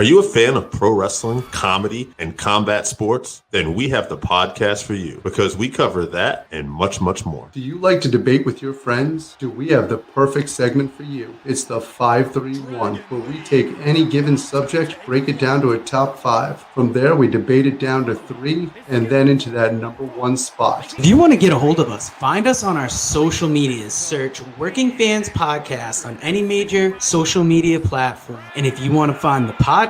Are you a fan of pro wrestling, comedy, and combat sports? Then we have the podcast for you because we cover that and much, much more. Do you like to debate with your friends? Do we have the perfect segment for you? It's the 531, where we take any given subject, break it down to a top 5. From there, we debate it down to 3, and then into that number 1 spot. If you want to get a hold of us, find us on our social medias. Search Working Fans Podcast on any major social media platform. And if you want to find the podcast,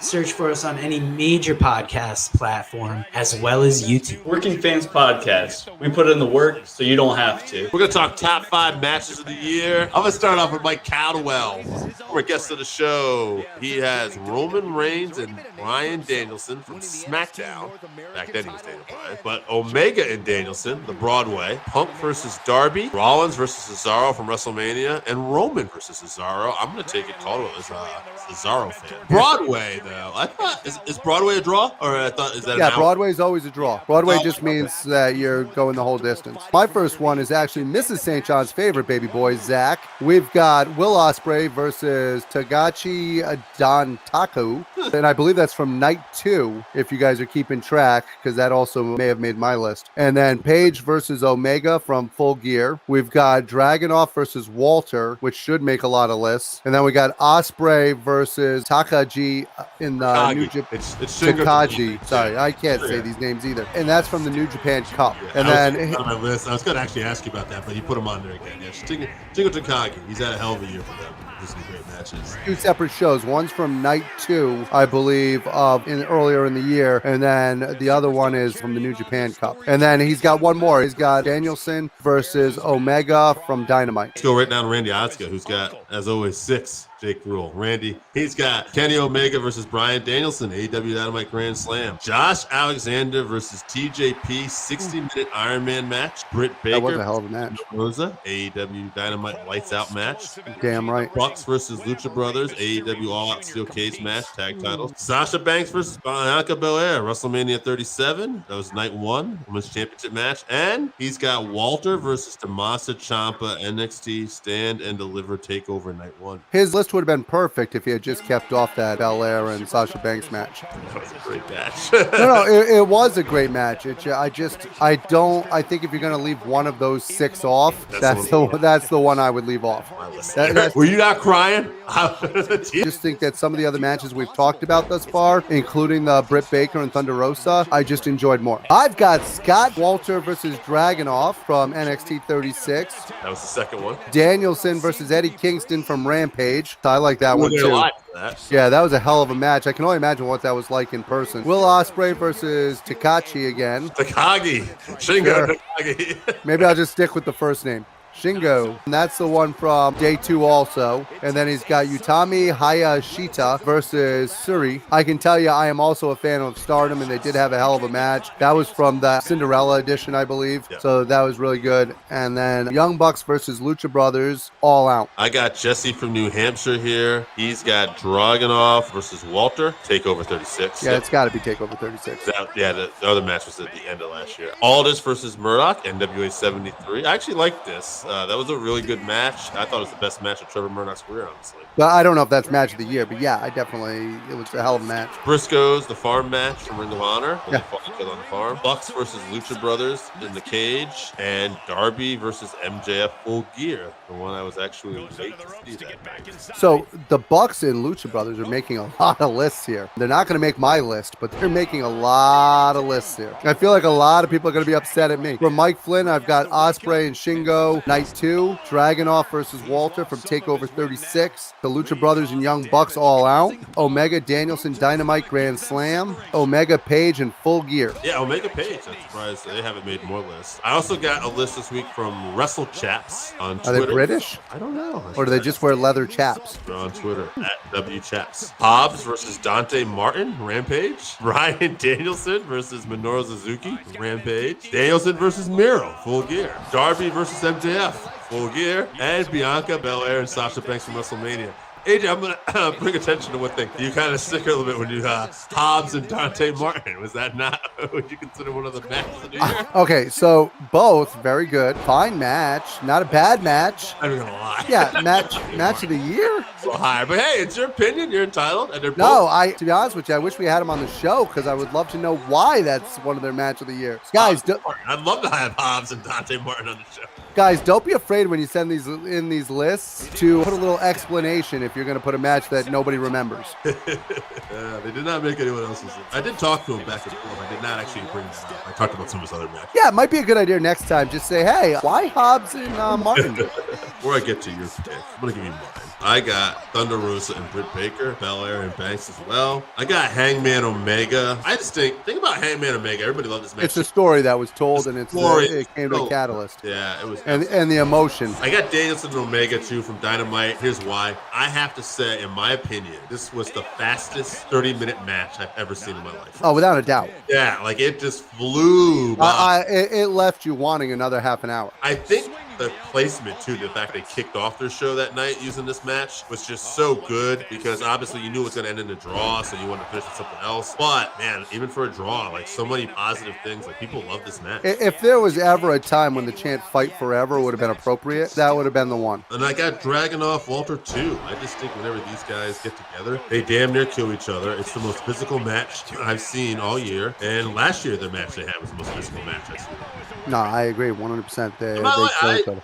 search for us on any major podcast platform as well as YouTube. Working Fans Podcast. We put in the work so you don't have to. We're going to talk top 5 matches of the year. I'm going to start off with Mike Caldwell. Former guest of the show. He has Roman Reigns and Bryan Danielson from SmackDown. Back then he was Daniel Bryan. But Omega and Danielson, the Broadway. Punk versus Darby. Rollins versus Cesaro from WrestleMania. And Roman versus Cesaro. I'm going to take it. Caldwell is a Cesaro fan. Broadway, though. I thought, is Broadway a draw? Or I thought, is that Yeah, Broadway is always a draw. Broadway just means that you're going the whole distance. My first one is actually Mrs. St. John's favorite baby boy, Zach. We've got Will Ospreay versus Tagachi Dantaku. And I believe that's from night 2, if you guys are keeping track, because that also may have made my list. And then Paige versus Omega from Full Gear. We've got Dragunov versus Walter, which should make a lot of lists. And then we got Ospreay versus Takagi in the New Japan. It's Takagi. Sorry, I can't say these names either. And that's from the New Japan Cup. Yeah, And then on my list, I was going to actually ask you about that, but you put him on there again. Yeah, Shingo Takagi. He's had a hell of a year for them. Some great matches. 2 separate shows. One's from night 2, I believe, earlier in the year, and then the other one is from the New Japan Cup. And then he's got one more. He's got Danielson versus Omega from Dynamite. Let's go right down to Randy Otsuka, who's got, as always, 6. Jake Rule. Randy, he's got Kenny Omega versus Bryan Danielson, AEW Dynamite Grand Slam. Josh Alexander versus TJP, 60-minute Iron Man match. Britt Baker. That was a hell of a match. Rosa, AEW Dynamite Lights Out match. Damn right. Bucks versus Lucha Brothers, AEW All Out Steel Cage match, tag titles. Sasha Banks versus Bianca Belair, WrestleMania 37. That was night 1, Women's Championship match. And he's got Walter versus Tommaso Ciampa, NXT Stand and Deliver Takeover night 1. His list would have been perfect if he had just kept off that Belair and Sasha Banks match. That was a great match. No, it was a great match. I think if you're going to leave one of those 6 off, that's the one I would leave off. Were you not crying? I just think that some of the other matches we've talked about thus far, including the Britt Baker and Thunder Rosa, I just enjoyed more. I've got Scott Walter versus Dragunov from NXT 36. That was the second one. Danielson versus Eddie Kingston from Rampage. I like that one too. Yeah, that was a hell of a match. I can only imagine what that was like in person. Will Ospreay versus Takashi again. Takagi. Shingo Takagi. Maybe I'll just stick with the first name. Shingo. And that's the one from day 2 also. And then he's got Utami Hayashita versus Suri. I can tell you I am also a fan of Stardom, and they did have a hell of a match. That was from the Cinderella edition, I believe. Yeah. So that was really good. And then Young Bucks versus Lucha Brothers, All Out. I got Jesse from New Hampshire here. He's got Dragunov versus Walter, Takeover 36. Yeah, it's got to be Takeover 36. The other match was at the end of last year. Aldis versus Murdoch, NWA 73. I actually liked this. That was a really good match. I thought it was the best match of Trevor Murdoch's career, honestly. Well, I don't know if that's match of the year, but yeah, it was a hell of a match. Briscoes, the farm match from Ring of Honor. They fought each other on the farm. Bucks versus Lucha Brothers in the cage. And Darby versus MJF Full Gear. The one I was actually late to see that. So the Bucks and Lucha Brothers are making a lot of lists here. They're not going to make my list, but they're making a lot of lists here. I feel like a lot of people are going to be upset at me. From Mike Flynn, I've got Ospreay and Shingo, night 2. Dragunov versus Walter from Takeover 36. The Lucha Brothers and Young Bucks All Out. Omega Danielson Dynamite Grand Slam. Omega Page and Full Gear. Yeah, Omega Page. I'm surprised they haven't made more lists. I also got a list this week from Wrestle Chaps on Twitter. Are they British? I don't know. Or do they just wear leather chaps? They're on Twitter at WChaps. Hobbs versus Dante Martin, Rampage. Ryan Danielson versus Minoru Suzuki, Rampage. Danielson versus Miro, Full Gear. Darby versus MJF, Full Gear. And Bianca Belair and Sasha Banks from WrestleMania. AJ, I'm gonna bring attention to one thing. You kind of stick a little bit when you Hobbs and Dante Martin. Was that not? Would you consider one of the matches of the year? Okay, so both very good, fine match, not a bad match. I'm not gonna lie. Yeah, match of the year. So high, but hey, it's your opinion. You're entitled, and they're No, both. to be honest with you, I wish we had him on the show because I would love to know why that's one of their match of the year. Guys, I'd love to have Hobbs and Dante Martin on the show. Guys, don't be afraid when you send these in these lists to put a little explanation if you're going to put a match that nobody remembers. They did not make anyone else's. I did talk to him back and forth. I did not actually bring that up. I talked about some of his other matches. Yeah, it might be a good idea next time. Just say, hey, why Hobbs and Martin? Before I get to your pick, I'm going to give you mine. I got Thunder Rosa and Britt Baker, Belair and Banks as well. I got Hangman Omega. I just think about Hangman Omega. Everybody loved this match. It's a story that was told, and it came to a catalyst. Yeah, it was. And the emotion. I got Danielson and Omega too from Dynamite. Here's why. I have to say, in my opinion, this was the fastest 30-minute match I've ever seen in my life. Oh, without a doubt. Yeah, like it just flew by. It left you wanting another half an hour. I think the placement too, the fact they kicked off their show that night using this match was just so good because obviously you knew it was going to end in a draw, so you wanted to finish with something else. But man, even for a draw, like so many positive things, like people love this match. If there was ever a time when the chant "Fight Forever" would have been appropriate, that would have been the one. And I got Dragunov Walter too. I just think whenever these guys get together, they damn near kill each other. It's the most physical match I've seen all year. And last year, the match they had was the most physical match I've seen. No, I agree 100%.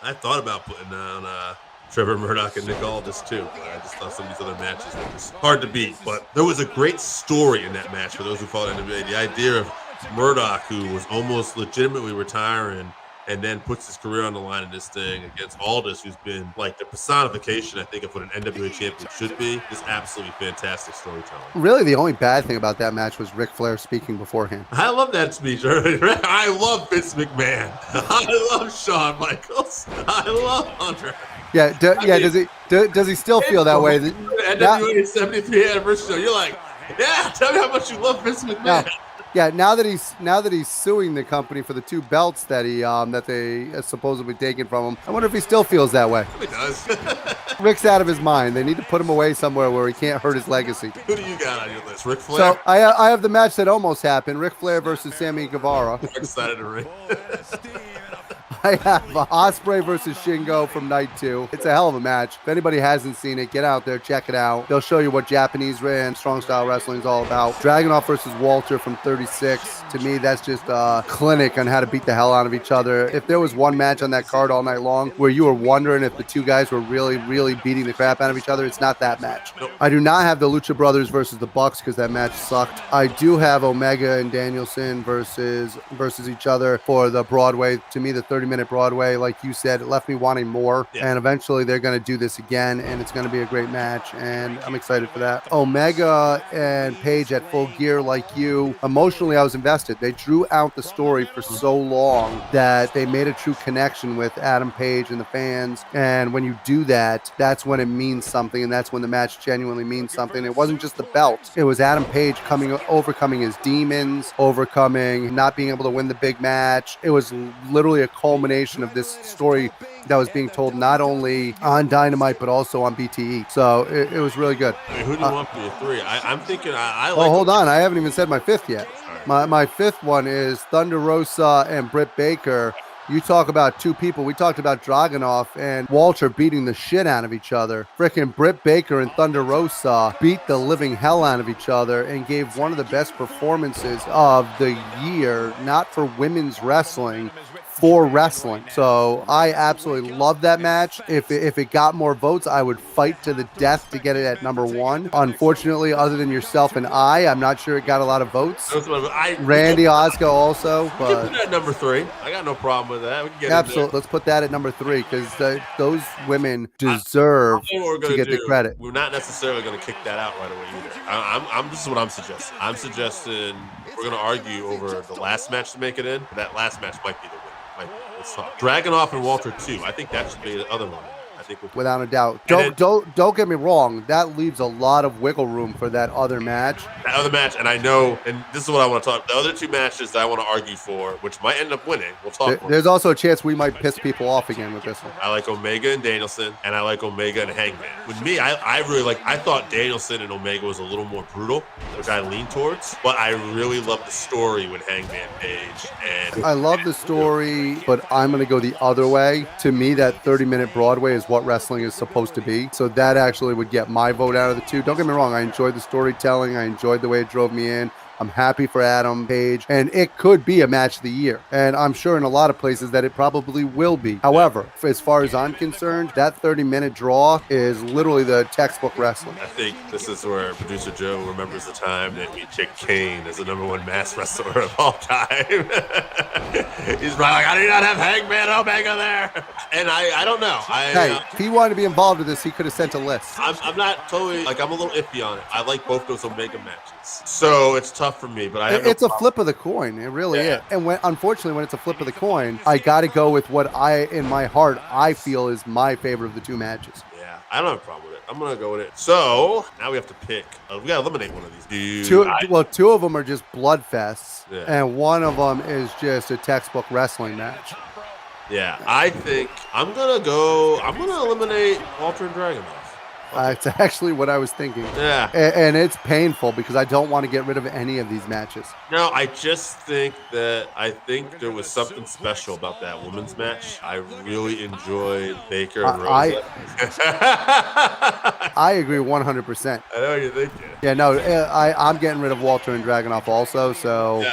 I thought about putting on Trevor Murdoch and Nick Aldis too, but I just thought some of these other matches were just hard to beat. But there was a great story in that match for those who followed NWA. The idea of Murdoch, who was almost legitimately retiring, and then puts his career on the line in this thing against Aldis, who's been like the personification, I think, of what an NWA champion should be. Just absolutely fantastic storytelling. Really, the only bad thing about that match was Ric Flair speaking beforehand. I love that speech. I love Vince McMahon. I love Shawn Michaels. I love Hunter. Yeah, does he still feel that way? NWA 73 anniversary show. You're like, yeah, tell me how much you love Vince McMahon. Yeah, now that he's suing the company for the 2 belts that they supposedly taken from him, I wonder if he still feels that way. He does. Rick's out of his mind. They need to put him away somewhere where he can't hurt his legacy. Who do you got on your list? Ric Flair? So I have the match that almost happened: Ric Flair versus Sammy Guevara. I'm excited to ring. I have Ospreay versus Shingo from night 2. It's a hell of a match. If anybody hasn't seen it, get out there, check it out. They'll show you what Japanese and strong style wrestling is all about. Dragunov versus Walter from 36. To me, that's just a clinic on how to beat the hell out of each other. If there was one match on that card all night long where you were wondering if the 2 guys were really, really beating the crap out of each other, it's not that match. Nope. I do not have the Lucha Brothers versus the Bucks because that match sucked. I do have Omega and Danielson versus each other for the Broadway. To me, the 30-minute Broadway, like you said, it left me wanting more. Yeah. And eventually they're going to do this again, and it's going to be a great match, and I'm excited for that. Omega and Paige at Full Gear, like you, emotionally I was invested. They drew out the story for so long that they made a true connection with Adam Page and the fans, and when you do that, that's when it means something, and that's when the match genuinely means something. It wasn't just the belt. It was Adam Page overcoming his demons, overcoming not being able to win the big match. It was literally a culmination of this story that was being told not only on Dynamite but also on BTE. So it was really good. I mean, who do you want for your 3? I'm thinking I like. Oh, hold on, I haven't even said my 5th yet. Right. My 5th one is Thunder Rosa and Britt Baker. You talk about 2 people. We talked about Dragunov and Walter beating the shit out of each other. Frickin' Britt Baker and Thunder Rosa beat the living hell out of each other and gave one of the best performances of the year, not for women's wrestling, for wrestling. So I absolutely love that match. If it got more votes, I would fight to the death to get it at number 1. Unfortunately, other than yourself and I'm not sure it got a lot of votes. Randy Oscar also. But we can put that at number 3. I got no problem with that. We can get absolutely. Let's put that at number 3 because those women deserve to get the credit. We're not necessarily going to kick that out right away either. This is what I'm suggesting. I'm suggesting we're going to argue over the last match to make it in. That last match might be the win. Let's talk. Dragunov and Walter 2. I think that should be the other one. I think will be Without a doubt. And Don't get me wrong. That leaves a lot of wiggle room for that other match. that other match. And I know, and this is what I want to talk. The other two matches that I want to argue for, which might end up winning. We'll talk. There's also a chance we might piss people off again with this one. I like Omega and Danielson, and I like Omega and Hangman. With me, I really like. I thought Danielson and Omega was a little more brutal, which I lean towards. But I really love the story with Hangman Page. And I love the story, but I'm going to go the other way. To me, that 30-minute Broadway is what wrestling is supposed to be. So that actually would get my vote out of the two. Don't get me wrong. I enjoyed the storytelling. I enjoyed the way it drove me in. I'm happy for Adam Page, and it could be a match of the year. And I'm sure in a lot of places that it probably will be. However, as far as I'm concerned, that 30-minute draw is literally the textbook wrestling. I think this is where producer Joe remembers the time that he picked Kane as the #1 mass wrestler of all time. He's probably like, I do not have Hangman Omega there. And I don't know. Hey, if he wanted to be involved with this, he could have sent a list. I'm not totally, like, I'm a little iffy on it. I like both those Omega matches. So it's tough for me, but I have it's a flip of the coin. It really is. And unfortunately, when it's a flip of the coin, I got to go with what in my heart, I feel is my favorite of the two matches. Yeah, I don't have a problem with it. I'm going to go with it. So now we have to pick. We got to eliminate one of these. Two of them are just blood fests, Yeah. and one of them is just a textbook wrestling match. Yeah, I think I'm going to eliminate Walter and Dragunov. It's actually what I was thinking. Yeah. And it's painful because I don't want to get rid of any of these matches. No, I just think there was something special about that women's match. I really enjoyed Baker and Rosa. I agree 100%. I know what you're thinking. Yeah, no, I'm getting rid of Walter and Dragunov also, so...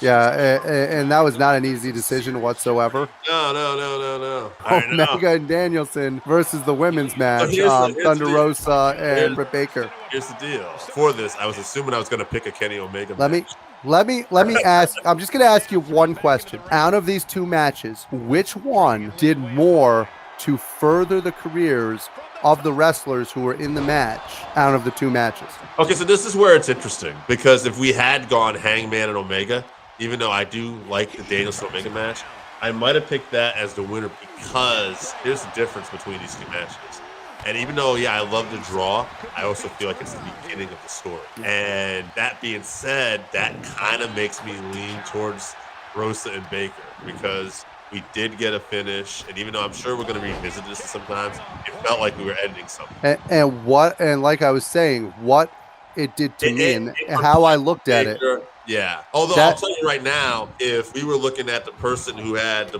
Yeah, and that was not an easy decision whatsoever. No. Omega and Danielson versus the women's match, Thunder Rosa and Britt Baker. Here's the deal. For this, I was assuming I was going to pick a Kenny Omega match. Let me ask. I'm just going to ask you one question. Out of these two matches, which one did more to further the careers of the wrestlers who were in the match out of the two matches? Okay, so this is where it's interesting because if we had gone Hangman and Omega, even though I do like the Danielson Omega match, I might have picked that as the winner because here's the difference between these two matches. And even though, I love the draw, I also feel like it's the beginning of the story. And that being said, that kind of makes me lean towards Rosa and Baker because we did get a finish. And even though I'm sure we're going to revisit this sometimes, it felt like we were ending something. And like I was saying, what it did to me and how I looked at it. Yeah. Although I'll tell you right now, if we were looking at the person who had the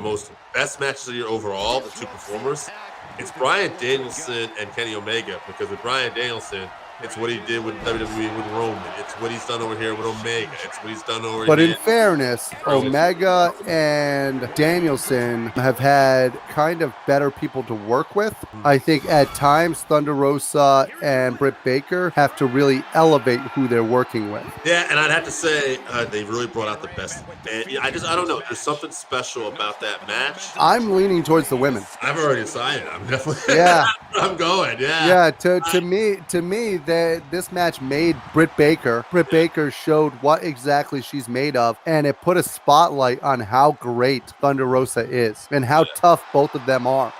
best matches of the year overall, the two performers, it's Bryan Danielson and Kenny Omega, because with Bryan Danielson, it's what he did with WWE with Roman. It's what he's done over here with Omega. It's what he's done over here. But in fairness, Omega and Danielson have had kind of better people to work with. I think at times Thunder Rosa and Britt Baker have to really elevate who they're working with. Yeah, and I'd have to say they really brought out the best. And I don't know. There's something special about that match. I'm leaning towards the women. I've already decided. I'm definitely. Yeah. I'm going. Yeah. Yeah. To me, this match made Britt Baker. Britt Baker showed what exactly she's made of, and it put a spotlight on how great Thunder Rosa is and how tough both of them are.